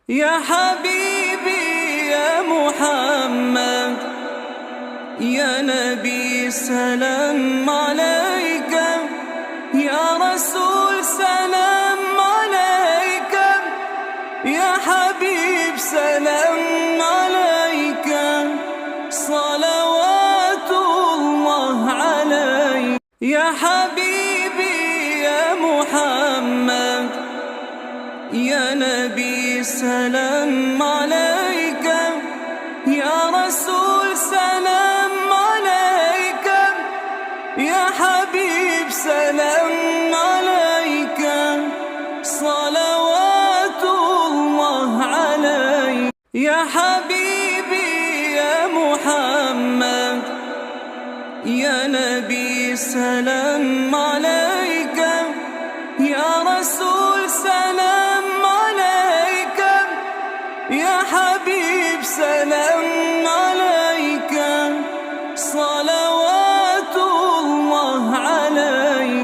يا حبيبي يا محمد، يا نبي سلام عليك، يا رسول سلام عليك، يا حبيب سلام عليك، صلوات الله عليك. يا حبيبي يا محمد، يا نبي سلام عليك، يا رسول سلام عليك، يا حبيب سلام عليك، صلوات الله عليك. يا حبيبي يا محمد، يا نبي سلام عليك، يا رسول سلام عليك، يا حبيب سلام عليك.